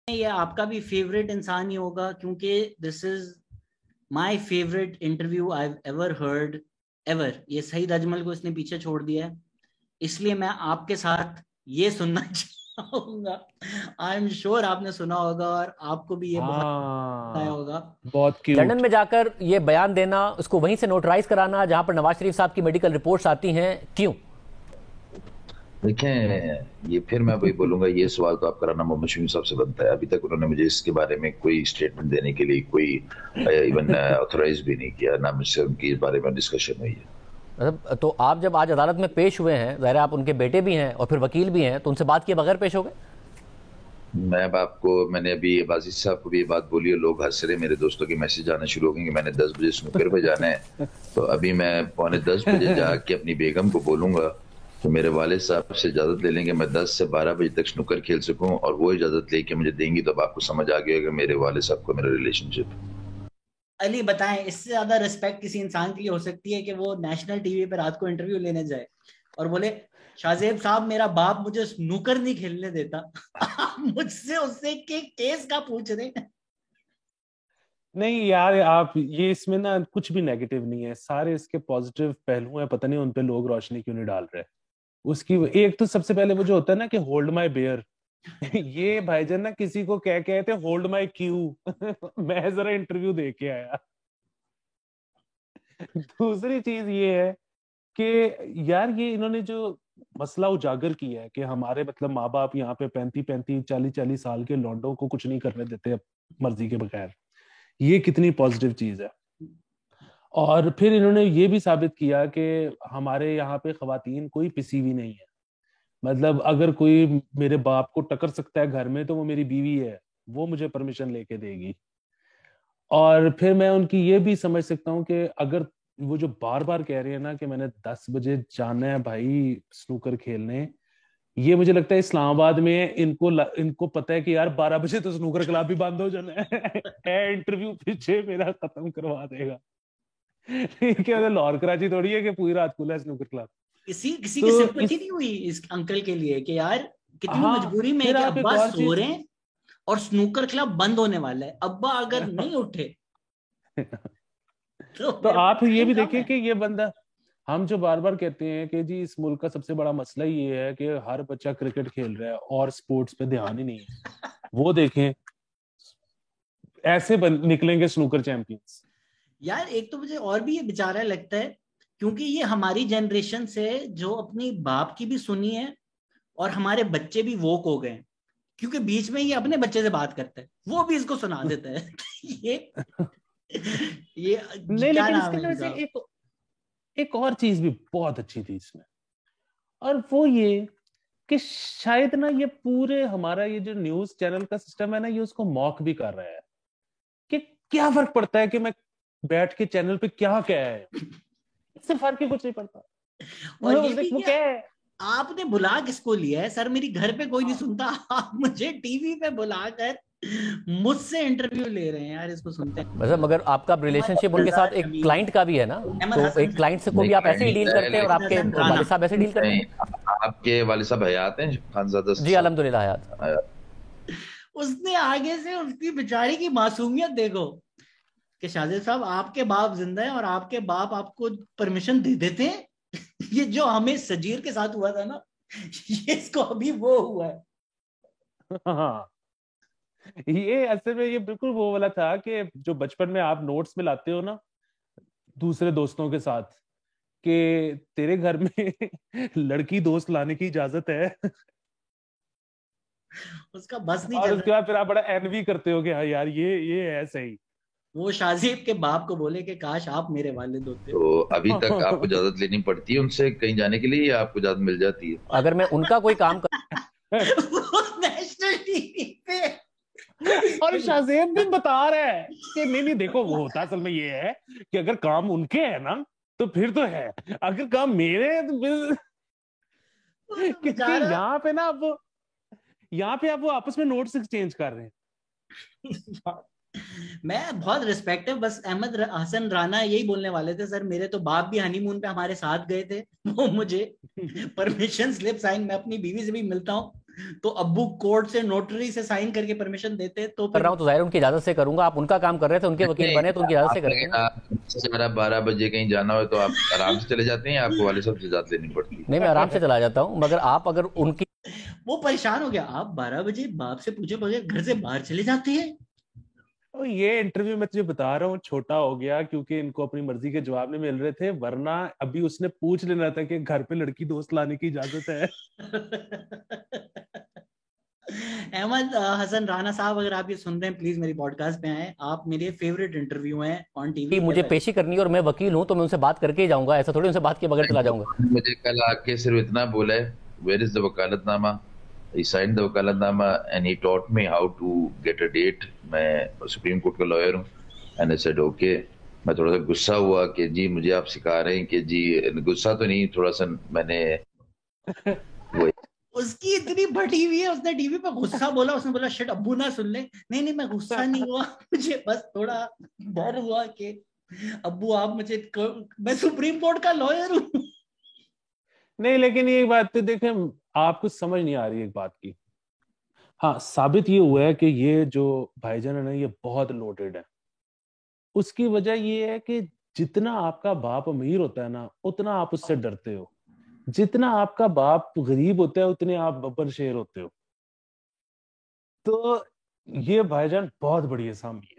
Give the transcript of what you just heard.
ये आपका भी फेवरेट इंसान ही होगा, क्योंकि this is my favourite interview I ever heard ever. ये सईद अजमल को इसने पीछे छोड़ दिया है, इसलिए मैं आपके साथ ये सुनना चाहूंगा। आई एम श्योर आपने सुना होगा और आपको भी ये बहुत आया हाँ, होगा। बहुत लंदन क्यूट। में जाकर ये बयान देना, उसको वहीं से नोटराइज कराना जहां पर नवाज शरीफ साहब की मेडिकल रिपोर्ट्स आती हैं, क्यों? देखें, ये फिर मैं वही बोलूंगा, ये सवाल तो आप कराना मोहम्मद शमी साहब से बनता है। अभी तक उन्होंने मुझे इसके बारे में कोई स्टेटमेंट देने के लिए कोई इवन ऑथराइज भी नहीं किया, ना मुझसे उनकी इस बारे में डिस्कशन हुई है। मतलब तो आप जब आज अदालत में पेश हुए हैं, ज़ाहिर है आप उनके बेटे भी हैं और फिर वकील भी हैं, तो उनसे बात किए बगैर पेश हो गए? मैंने अभी बाजिद साहब को भी ये बात बोली और लोग हंस रहे, मेरे दोस्तों के मैसेज आना शुरू हो गए कि मैंने 10 बजे स्नूकर पे जाना है। तो अभी मैं 9:45 बजे जाके अपनी बेगम को बोलूंगा तो मेरे वालिद साहब से इजाजत ले लेंगे, मैं 10 से 12 बजे तक स्नूकर खेल सकूं, और वो इजाजत लेके मुझे देंगी तो अब आपको समझ आ गया कि मेरे वालिद साहब को मेरा रिलेशनशिप। अली बताएं, इससे ज्यादा रिस्पेक्ट किसी इंसान के लिए हो सकती है कि वो नेशनल टीवी पे रात को इंटरव्यू लेने जाए और बोले शाहजेब साहब मेरा बाप मुझे स्नूकर नहीं खेलने देता। आप मुझसे उससे के केस का पूछ रहे हैं? नहीं यार, आप ये इसमें ना कुछ भी नेगेटिव नहीं है, सारे इसके पॉजिटिव पहलू हैं, पता नहीं उन पे लोग रोशनी क्यों नहीं डाल रहे। उसकी एक तो सबसे पहले वो जो होता है ना कि होल्ड माय बेयर, ये भाईजान ना किसी को कह के आए थे होल्ड माय क्यू। मैं जरा इंटरव्यू दे के आया। दूसरी चीज ये है कि यार ये इन्होंने जो मसला उजागर किया है कि हमारे मतलब माँ बाप यहाँ पे 35-35 40-40 साल के लौंडों को कुछ नहीं करने देते मर्जी के बगैर, ये कितनी पॉजिटिव चीज है। और फिर इन्होंने ये भी साबित किया कि हमारे यहाँ पे खवातीन कोई पिसी हुई नहीं है। मतलब अगर कोई मेरे बाप को टकर सकता है घर में तो वो मेरी बीवी है, वो मुझे परमिशन लेके देगी। और फिर मैं उनकी ये भी समझ सकता हूँ कि अगर वो जो बार बार कह रहे हैं ना कि मैंने 10 बजे जाना है भाई स्नूकर खेलने, ये मुझे लगता है इस्लामाबाद में इनको पता है कि यार 12 बजे तो स्नूकर क्लब भी बंद हो जाना है। इंटरव्यू पीछे मेरा खत्म करवा देगा। क्या लाहौर कराची थोड़ी है कि पूरी रात खुला है स्नूकर क्लब। किसी किसी की तो सिंपैथी नहीं हुई इस अंकल के लिए कि यार कितनी हाँ, मजबूरी में है फिर कि आप एक अब्बा और सो चीज रहे हैं और स्नूकर क्लब बंद होने वाला है, अब्बा अगर नहीं उठे तो तो मेरे आप पास ये टाइम भी कम देखिए है। कि ये बंदा, हम जो बार बार कहते हैं कि जी इस मुल्क का सबसे बड़ा मसला ये है कि हर बच्चा क्रिकेट खेल रहा है और स्पोर्ट्स पे ध्यान ही नहीं है, वो देखें ऐसे निकलेंगे स्नूकर चैंपियंस। यार एक तो मुझे और भी ये बेचारा लगता है, क्योंकि ये हमारी जनरेशन से जो अपनी बाप की भी सुनी है और हमारे बच्चे भी वोक हो गए, क्योंकि बीच में ये अपने बच्चे से बात करता है, वो भी इसको सुना देता है। ये नहीं, क्या लेकिन नाम इसके है अंदर से इनका? एक एक और चीज भी बहुत अच्छी थी इसमें, और वो ये कि शायद ना ये पूरे हमारा ये जो न्यूज चैनल का सिस्टम है ना, ये उसको मॉक भी कर रहा है कि क्या फर्क पड़ता है कि मैं बैठ के चैनल पे क्या क्या है, इससे फर्क ही कुछ नहीं पड़ता। और मतलब ये भी वो क्या, क्या है। आपने बुला किसको लिया है सर? मेरी घर पे कोई नहीं सुनता, आप मुझे टीवी पे बुलाकर मुझसे इंटरव्यू ले रहे हैं यार, इसको सुनते हैं। मतलब मगर आपका रिलेशनशिप उनके साथ एक क्लाइंट का भी है ना, अहमद तो हसन एक क्लाइंट से को नहीं, भी आप ऐसे ही डील क्लाइंट है करते हैं और आपके हसन राना। वालिद साहब ऐसे डील करते नहीं, हैं? आपके वालिद साहब हयात हैं, खानजादा जी साहब अल्हम्दुलिल्लाह हयात। हयात। उसने आगे से उसकी बेचारी की मासूमियत देखो कि शाहजेब साहब आपके बाप जिंदा है और आपके बाप आपको परमिशन दे देते हैं। ये जो हमें सजीर के साथ हुआ था ना, ये इसको अभी वो हुआ है। हाँ, ये असल में ये बिल्कुल वो वाला था कि जो बचपन में आप नोट्स में लाते हो ना दूसरे दोस्तों के साथ, कि तेरे घर में लड़की दोस्त लाने की इजाजत है। उसका बस नहीं और चल उसके रहा। बाद फिर आप बड़ा एनवी करते हो कि हाँ यार ये है सही। वो शाहजेब के बाप को बोले कि काश आप मेरे वालिद होते। तो अभी तक आपको इजाजत लेनी पड़ती है उनसे कहीं जाने के लिए, या आपको इजाजत मिल जाती है? अगर मैं उनका कोई काम वो नेशनल टीवी पे और शाहजेब भी बता रहा है कि नहीं नहीं देखो, वो होता असल में ये है कि अगर काम उनके है ना तो फिर तो है, अगर काम मेरे है तो फिर वो तो क्योंकि बेचारा यहाँ पे आप वो आपस में नोट्स एक्सचेंज कर रहे हैं। मैं बहुत रिस्पेक्ट है, बस अहमद हसन राना यही बोलने वाले थे, सर मेरे तो बाप भी हनीमून पे हमारे साथ गए थे, वो मुझे परमिशन स्लिप साइन, मैं अपनी बीवी से भी मिलता हूँ, तो अब्बू कोर्ट से नोटरी से साइन करके परमिशन देते तो कर रहा हूँ तो जाहिर उनकी इजाजत से करूंगा। आप उनका काम कर रहे थे, उनके वकील बने तो उनकी इजाजत से करेंगे ना। 12 बजे कहीं जाना हो तो आप आराम से चले जाते हैं, आपको वाले साहब से इजाजत लेनी पड़ती है? नहीं, मैं आराम से चला जाता हूँ, मगर आप अगर उनकी वो परेशान हो गया, आप 12 बजे बाप से पूछे बगैर घर से बाहर चले जाते हैं। और ये इंटरव्यू मैं तुझे बता रहा हूँ छोटा हो गया क्योंकि इनको अपनी मर्जी के जवाब नहीं मिल रहे थे, वरना अभी उसने पूछ लेना था कि घर पे लड़की दोस्त लाने की इजाजत है। अहमद हसन राणा साहब, अगर आप ये सुन रहे हैं प्लीज मेरी पॉडकास्ट पे आए, आप मेरे फेवरेट इंटरव्यू हैं ऑन टीवी। मुझे पेशी करनी है और मैं वकील हूँ तो मैं उनसे बात करके ही जाऊंगा, ऐसा थोड़ी उनसे बात किए बगैर चला जाऊंगा। मुझे कल आके सिर्फ इतना बोला है, वेयर इज द वकालतनामा? He signed the वकालतनामा and he taught me how to get a date. मैं सुप्रीम कोर्ट का लॉयर हूँ and I said okay. मैं थोड़ा सा गुस्सा हुआ कि जी मुझे आप सिखा रहे हैं कि जी, गुस्सा तो नहीं, थोड़ा सा मैंने उसकी इतनी भटी हुई है, उसने टीवी पे गुस्सा बोला, उसने बोला शिट अब्बू ना सुन ले। नहीं नहीं मैं गुस्सा नहीं हुआ, मुझे बस थोड़ा डर हुआ कि अब्बू आप मुझे, मैं सुप्रीम कोर्ट का लॉयर हूँ। नहीं लेकिन ये बात तो देखें, आपको समझ नहीं आ रही एक बात की। हाँ, साबित ये हुआ है कि ये जो भाईजान है ना, ये बहुत लोडेड है। उसकी वजह ये है कि जितना आपका बाप अमीर होता है ना, उतना आप उससे डरते हो। जितना आपका बाप गरीब होता है उतने आप बब्बर शेर होते हो। तो ये भाईजान बहुत बड़ी आसामी है।